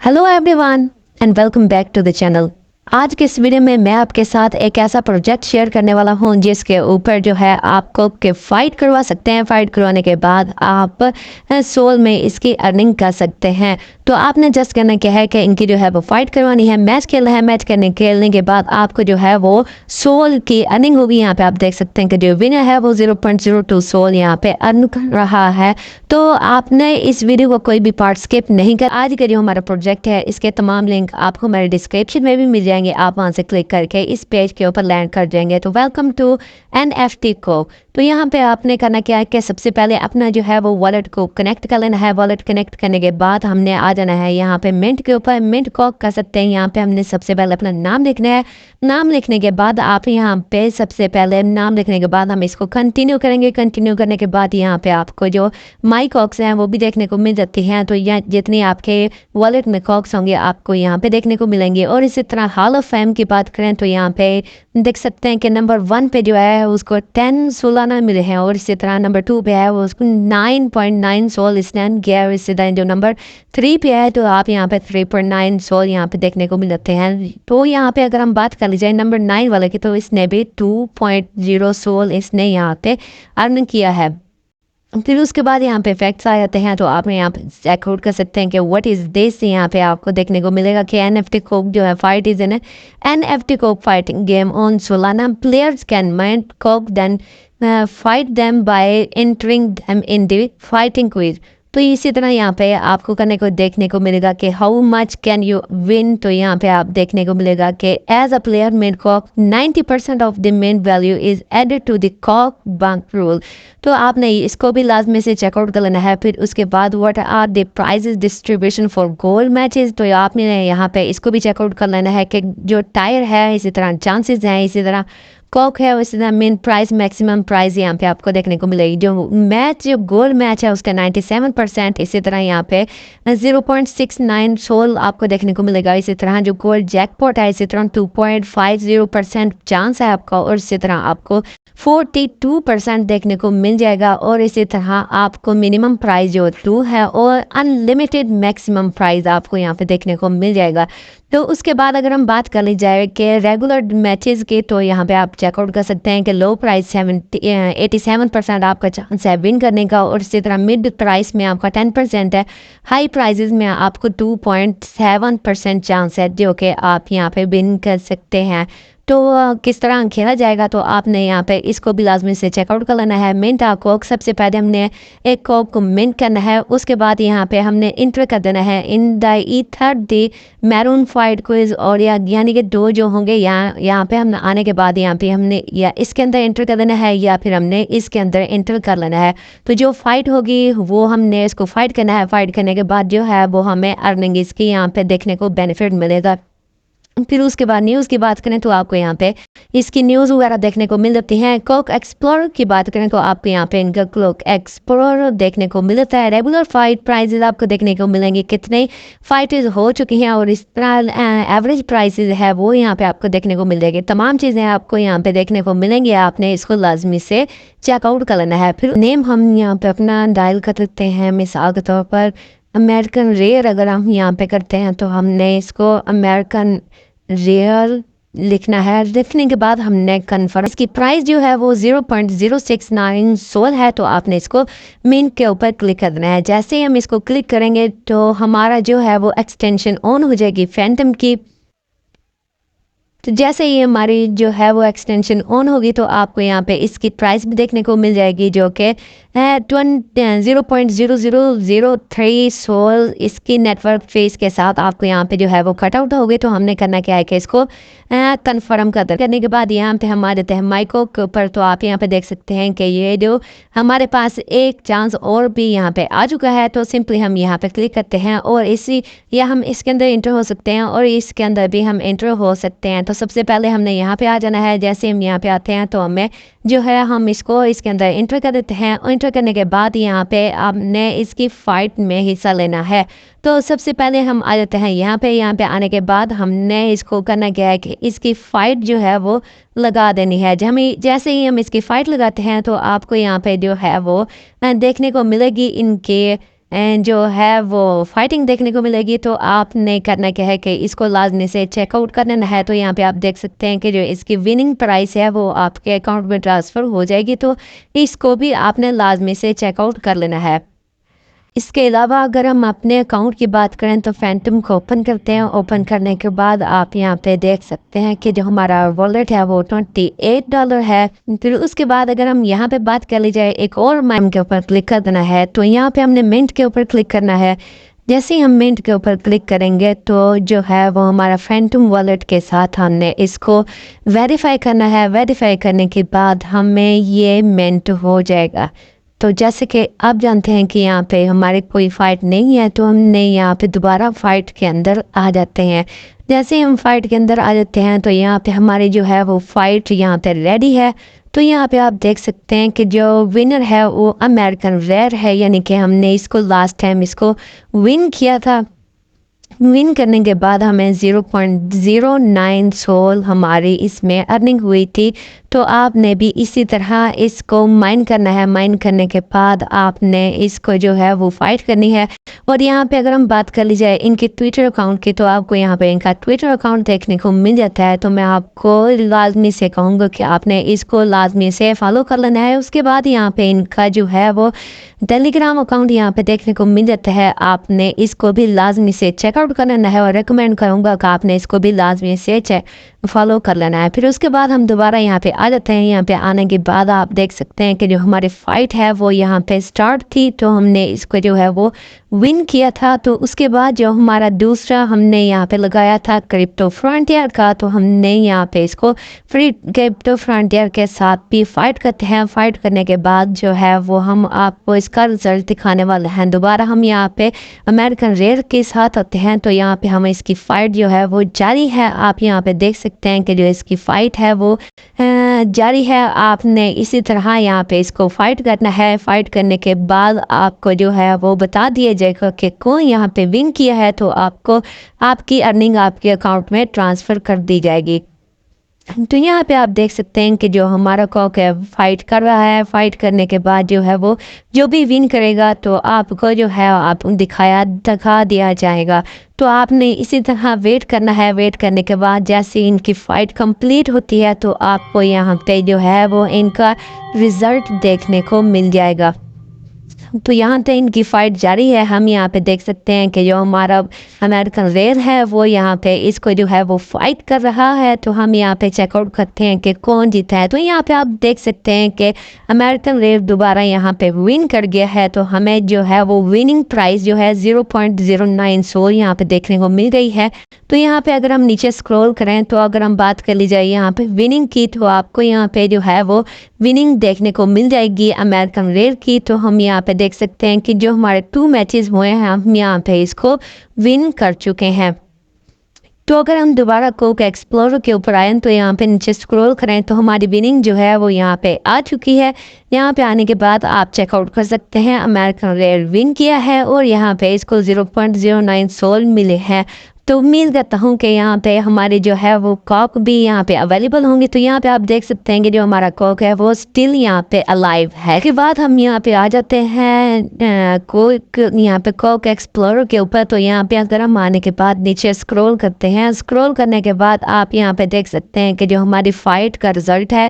Hello everyone and welcome back to the channel. आज के इस वीडियो में मैं आपके साथ एक ऐसा प्रोजेक्ट शेयर करने वाला हूं जिसके ऊपर जो है आपको के फाइट करवा सकते हैं। फाइट करवाने के बाद आप सोल में इसकी अर्निंग कर सकते हैं। तो आपने जस्ट करना क्या है कि इनकी जो है वो फाइट करवानी है, मैच खेलना है। मैच खेलने के बाद आपको जो है वो सोल की अर्निंग होगी। यहाँ पे आप देख सकते हैं कि जो विनर है वो 0.02 सोल यहाँ पे अर्न कर रहा है। तो आपने इस वीडियो को कोई भी पार्ट स्किप नहीं कर। आज का जो हमारा प्रोजेक्ट है इसके तमाम लिंक आपको मेरे डिस्क्रिप्शन में भी मिल जाएंगे। आप वहां से क्लिक करके इस पेज के ऊपर लैंड कर जाएंगे। तो वेलकम टू NFT को। तो यहाँ पे आपने करना क्या है कि सबसे पहले अपना जो है वो वॉलेट को कनेक्ट कर लेना है। वॉलेट कनेक्ट करने के बाद हमने आ जाना है यहाँ पे मिंट के ऊपर। मिंट को कर सकते हैं। यहाँ पे हमने सबसे पहले अपना नाम लिखना है। नाम लिखने के बाद आप यहाँ पे सबसे पहले नाम लिखने के बाद हम इसको कंटिन्यू करेंगे। कंटिन्यू करने के बाद यहाँ पे आपको जो माई कॉक्स हैं वो भी देखने को मिल जाती हैं। तो यहाँ जितनी आपके वॉलेट में कॉक्स होंगे आपको यहाँ पे देखने को मिलेंगे। और इसी तरह हॉल ऑफ फेम की बात करें तो यहाँ पे देख सकते हैं कि नंबर 1 पे जो है उसको 10 सोलाना मिले हैं। और इसी तरह नंबर 2 पे है वो उसको 9.9 सोल स्टैंड गया। इसी तरह जो नंबर 3 पे है तो आप यहाँ पे 3.9 सोल यहाँ पे देखने को मिल जाते हैं। तो यहाँ पे अगर हम बात कर ली जाए नंबर 9 वाले की तो इसने भी 2.0 सोल इसने यहाँ पे अर्न किया है। फिर उसके बाद यहाँ पे फैक्ट्स आ जाते हैं। तो आप यहाँ पे चेकआउट कर सकते हैं कि व्हाट इज दिस। यहाँ पे आपको देखने को मिलेगा कि NFT कोक जो है fight is in NFT cock fighting game on Solana. Players can mint cock then fight them by entering them in the fighting quiz. तो इसी तरह यहाँ पे आपको करने को देखने को मिलेगा कि how much can you win. तो यहाँ पे आप देखने को मिलेगा कि as a player made cock 90% of the main value is added to the cock bank roll. तो आपने इसको भी लाजमी से चेकआउट कर लेना है। फिर उसके बाद what are the prizes distribution for gold matches. तो आपने यहाँ पे इसको भी चेकआउट कर लेना है कि जो टायर है इसी तरह चांसेस हैं, इसी तरह कॉक है, उसी तरह मेन प्राइस मैक्सिमम प्राइस यहाँ पे आपको देखने को मिलेगी। जो गोल्ड मैच है उसका 97%। इसी तरह यहाँ पे 0.69 सोल आपको देखने को मिलेगा। इसी तरह जो गोल्ड जैकपॉट है इसी तरह 2.50% चांस है आपका। और इसी तरह आपको 42% देखने को मिल जाएगा। और इसी तरह आपको मिनिमम प्राइस जो 2 है और अनलिमिटेड मैक्सिमम प्राइस आपको यहाँ पे देखने को मिल जाएगा। तो उसके बाद अगर हम बात कर ली जाए कि रेगुलर मैचेस की तो यहाँ पे आप चेकआउट कर सकते हैं कि लो प्राइस 87% आपका चांस है विन करने का। और इसी तरह मिड प्राइस में आपका 10% है। हाई प्राइजेस में आपको 2.7% चांस है जो कि आप यहाँ पे विन कर सकते हैं। तो किस तरह खेला जाएगा तो आपने यहाँ पे इसको भी लाजमी से चेकआउट कर लेना है। मिंट कोक सबसे पहले हमने एक कोक को मिंट करना है। उसके बाद यहाँ पे हमने इंटर कर देना है in the ether the maroon fight quiz. और यानी कि 2 जो होंगे यहाँ पे हम आने के बाद यहाँ पे हमने या इसके अंदर इंटर कर देना है या फिर हमने इसके अंदर इंटर कर लेना है। तो जो फाइट होगी वो हमने इसको फाइट करना है। फाइट करने के बाद जो है वो हमें अर्निंग इसकी यहाँ पे देखने को बेनिफिट मिलेगा। फिर उसके बाद न्यूज़ की बात करें तो आपको यहाँ पे इसकी न्यूज़ वगैरह देखने को मिल जाती है। कोक एक्सप्लोरर की बात करें तो आपको यहाँ पे इनका कोक एक्सप्लोरर देखने को मिलता है। रेगुलर फाइट प्राइजेस आपको देखने को मिलेंगे कितने फाइटेज हो चुकी हैं। और इस तरह एवरेज प्राइसेस है वो यहाँ पे आपको देखने को मिल जाएगी। तमाम चीज़ें आपको यहाँ पे देखने को मिलेंगी। आपने इसको लाजमी से चेकआउट कर लेना है। फिर नेम हम यहाँ पे अपना डायल कर सकते हैं। मिसाल के तौर पर अमेरिकन रेयर अगर हम यहाँ पे करते हैं तो हमने इसको अमेरिकन रेयर लिखना है। लिखने के बाद हमने कन्फर्म। इसकी प्राइस जो है वो 0.069 सोल है। तो आपने इसको मिंट के ऊपर क्लिक कर देना है। जैसे ही हम इसको क्लिक करेंगे तो हमारा जो है वो एक्सटेंशन ऑन हो जाएगी फैंटम की। तो जैसे ही हमारी जो है वो एक्सटेंशन ऑन होगी तो आपको यहाँ पे इसकी प्राइस भी देखने को मिल जाएगी जो कि 0.0003 सोल इसकी नेटवर्क फेस के साथ आपको यहाँ पे जो है वो कट आउट होगी। तो हमने करना क्या है कि इसको कंफर्म करने के बाद यहाँ पे हम आ जाते हैं माइको के ऊपर। तो आप यहाँ पे देख सकते हैं कि ये जो हमारे पास एक चांस और भी यहाँ पे आ चुका है। तो सिंपली हम यहाँ पे क्लिक करते हैं और या हम इसके अंदर इंटर हो सकते हैं और इसके अंदर भी हम इंटर हो सकते हैं। तो सबसे पहले हमने यहाँ पे आ जाना है। जैसे हम यहाँ पे आते हैं तो हमें जो है हम इसको इसके अंदर इंटर कर देते हैं। इंटर करने के बाद यहाँ पे आपने इसकी फाइट में हिस्सा लेना है। तो सबसे पहले हम आ जाते हैं यहाँ पे आने के बाद हमने इसको करना क्या है कि इसकी फाइट जो है वो लगा देनी है। जैसे ही हम इसकी फाइट लगाते हैं तो आपको यहाँ पे जो है वो देखने को मिलेगी इनके जो है वो फाइटिंग देखने को मिलेगी। तो आपने करना क्या है कि इसको लाजमी से चेकआउट करना है। तो यहाँ पे आप देख सकते हैं कि जो इसकी विनिंग प्राइस है वो आपके अकाउंट में ट्रांसफ़र हो जाएगी। तो इसको भी आपने लाजमी से चेकआउट कर लेना है। इसके अलावा अगर हम अपने अकाउंट की बात करें तो फैंटम को ओपन करते हैं। ओपन करने के बाद आप यहाँ पे देख सकते हैं कि जो हमारा वॉलेट है वो $28 है। फिर उसके बाद अगर हम यहाँ पे बात कर ली जाए एक और माइम के ऊपर क्लिक कर देना है। तो यहाँ पे हमने मिंट के ऊपर क्लिक करना है। जैसे ही हम मिंट के ऊपर क्लिक करेंगे तो जो है वो हमारा फैंटम वॉलेट के साथ हमने इसको वेरीफाई करना है। वेरीफाई करने के बाद हमें ये मिंट हो जाएगा। तो जैसे कि आप जानते हैं कि यहाँ पे हमारे कोई फ़ाइट नहीं है, तो हमने यहाँ पे दोबारा फ़ाइट के अंदर आ जाते हैं। जैसे ही हम फ़ाइट के अंदर आ जाते हैं तो यहाँ पे हमारी जो है वो फ़ाइट यहाँ पे रेडी है। तो यहाँ पे आप देख सकते हैं कि जो विनर है वो अमेरिकन रेयर है, यानी कि हमने इसको लास्ट टाइम इसको विन किया था। विन करने के बाद हमें 0.09 सोल हमारी इसमें अर्निंग हुई थी। तो आपने भी इसी तरह इसको माइन करना है। माइन करने के बाद आपने इसको जो है वो फाइट करनी है। और यहाँ पे अगर हम बात कर ली जाए इनके ट्विटर अकाउंट की, तो आपको यहाँ पे इनका ट्विटर अकाउंट देखने को मिल जाता है। तो मैं आपको लाजमी से कहूँगा कि आपने इसको लाजमी से फॉलो कर लेना है। उसके बाद यहाँ पे इनका जो है वो टेलीग्राम अकाउंट यहाँ पे देखने को मिल जाता है। आपने इसको भी लाजमी से चेकआउट कर लेना है और रिकमेंड करूँगा कि आपने इसको भी लाजमी से फॉलो कर लेना है। फिर उसके बाद हम दोबारा यहाँ पे आ जाते हैं। यहाँ पे आने के बाद आप देख सकते हैं कि जो हमारी फ़ाइट है वो यहाँ पे स्टार्ट थी, तो हमने इसको जो है वो विन किया था। तो उसके बाद जो हमारा दूसरा हमने यहाँ पे लगाया था क्रिप्टो फ्रंटियर का, तो हमने यहाँ पे इसको फ्री क्रिप्टो फ्रंटियर के साथ भी फ़ाइट करते हैं। फ़ाइट करने के बाद जो है वो हम आपको इसका रिजल्ट दिखाने वाले हैं। दोबारा हम यहाँ पे अमेरिकन रेयर के साथ आते हैं। तो यहाँ पे हम इसकी फ़ाइट जो है वो जारी है। आप यहाँ पे देख सकते हैं कि जो इसकी फ़ाइट है वो जारी है। आपने इसी तरह यहाँ पे इसको फाइट करना है। फाइट करने के बाद आपको जो है वो बता दिया जाएगा कि कौन यहाँ पे विन किया है, तो आपको आपकी अर्निंग आपके अकाउंट में ट्रांसफ़र कर दी जाएगी। तो यहाँ पे आप देख सकते हैं कि जो हमारा कॉक है फाइट कर रहा है। फाइट करने के बाद जो है वो जो भी विन करेगा तो आपको जो है आप दिखा दिया जाएगा। तो आपने इसी तरह वेट करना है। वेट करने के बाद जैसे इनकी फ़ाइट कंप्लीट होती है तो आपको यहाँ पे जो है वो इनका रिज़ल्ट देखने को मिल जाएगा। तो यहाँ पे इनकी फ़ाइट जारी है। हम यहाँ पे देख सकते हैं कि जो हमारा अमेरिकन रेयर है वो यहाँ पे इसको जो है वो फाइट कर रहा है। तो हम यहाँ पे चेकआउट करते हैं कि कौन जीता है। तो यहाँ पे आप देख सकते हैं कि अमेरिकन रेयर दोबारा यहाँ पे विन कर गया है। तो हमें जो है वो विनिंग प्राइस जो है 0.09 सोल यहाँ पे देखने को मिल गई है। तो यहाँ पे अगर हम नीचे स्क्रॉल करें तो अगर हम बात कर ली जाए यहाँ पे विनिंग की, तो आपको यहाँ पे जो है वो विनिंग देखने को मिल जाएगी अमेरिकन रेयर की। तो हम यहाँ पे देख सकते हैं कि जो हमारे 2 मैचेस हुए हैं हम यहाँ पे इसको विन कर चुके हैं। तो अगर हम दोबारा कोक एक्सप्लोरर के ऊपर आए तो यहाँ पे नीचे स्क्रॉल करें तो हमारी विनिंग जो है वो यहाँ पे आ चुकी है। यहाँ पे आने के बाद आप चेकआउट कर सकते हैं अमेरिकन रेयर विन किया है और यहाँ पे इसको 0.09 सोल मिले हैं। तो उम्मीद करता हूँ कि यहाँ पे हमारे जो है वो कॉक भी यहाँ पे अवेलेबल होंगे। तो यहाँ पे आप देख सकते हैं कि जो हमारा कॉक है वो स्टिल यहाँ पे अलाइव है। के बाद हम यहाँ पे आ जाते हैं कोक यहाँ पे कॉक एक्सप्लोरर के ऊपर। तो यहाँ पे अगर हम आने के बाद नीचे स्क्रॉल करते हैं, स्क्रॉल करने के बाद आप यहाँ पे देख सकते हैं कि जो हमारी फ़ाइट का रिज़ल्ट है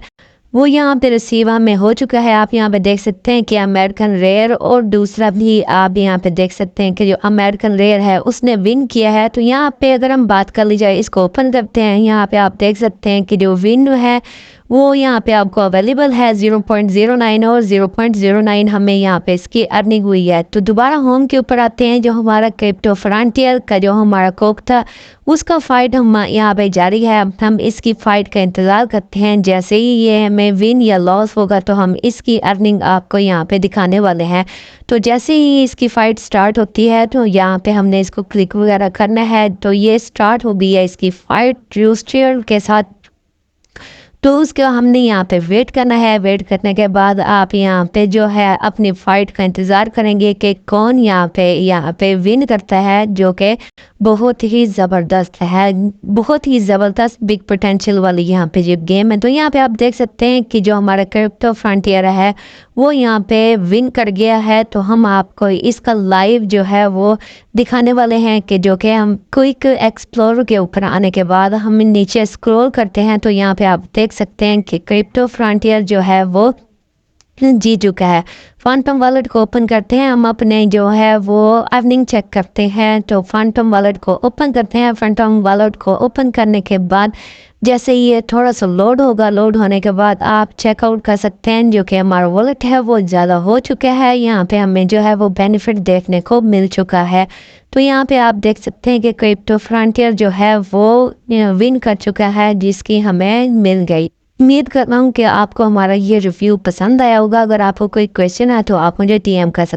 वो यहाँ पे रिसीव में हो चुका है। आप यहाँ पे देख सकते हैं कि अमेरिकन रेयर और दूसरा भी आप यहाँ पे देख सकते हैं कि जो अमेरिकन रेयर है उसने विन किया है। तो यहाँ पे अगर हम बात कर ली जाए, इसको ओपन करते हैं। यहाँ पे आप देख सकते हैं कि जो विन है वो यहाँ पे आपको अवेलेबल है 0.09 और 0.09 हमें यहाँ पे इसकी अर्निंग हुई है। तो दोबारा होम के ऊपर आते हैं। जो हमारा क्रिप्टो फ्रंटियर का जो हमारा कोक था उसका फ़ाइट हम यहाँ पे जारी है। हम इसकी फ़ाइट का इंतज़ार करते हैं। जैसे ही ये हमें विन या लॉस होगा तो हम इसकी अर्निंग आपको यहाँ पे दिखाने वाले हैं। तो जैसे ही इसकी फ़ाइट स्टार्ट होती है तो यहाँ पे हमने इसको क्लिक वगैरह करना है। तो ये स्टार्ट हो गई है इसकी फ़ाइट ट्रूस्टियर के साथ। तो उसके हमने यहाँ पे वेट करना है। वेट करने के बाद आप यहाँ पे जो है अपनी फ़ाइट का इंतज़ार करेंगे कि कौन यहाँ पे विन करता है, जो कि बहुत ही ज़बरदस्त है, बहुत ही ज़बरदस्त बिग पोटेंशियल वाली यहाँ पे जो गेम है। तो यहाँ पे आप देख सकते हैं कि जो हमारा क्रिप्टो फ्रंटियर है वो यहाँ पे विन कर गया है। तो हम आपको इसका लाइव जो है वो दिखाने वाले हैं कि जो कि हम क्विक एक्सप्लोर के ऊपर आने के बाद हम नीचे स्क्रॉल करते हैं तो यहाँ पे आप देख सकते हैं कि क्रिप्टो फ्रंटियर जो है वो जीत चुका है। फैंटम वॉलेट को ओपन करते हैं, हम अपने जो है वो अर्निंग चेक करते हैं। तो फैंटम वॉलेट को ओपन करते हैं। फैंटम वॉलेट को ओपन करने के बाद जैसे ये थोड़ा सा लोड होगा, लोड होने के बाद आप चेकआउट कर सकते हैं। जो कि हमारा वॉलेट है वो ज़्यादा हो चुका है, यहाँ पे हमें जो है वो बेनिफिट देखने को मिल चुका है। तो यहाँ पे आप देख सकते हैं कि क्रिप्टो फ्रंटियर जो है वो विन कर चुका है, जिसकी हमें मिल गई। उम्मीद करता हूँ कि आपको हमारा ये रिव्यू पसंद आया होगा। अगर आपको कोई क्वेश्चन है तो आप मुझे DM कर सकते हैं।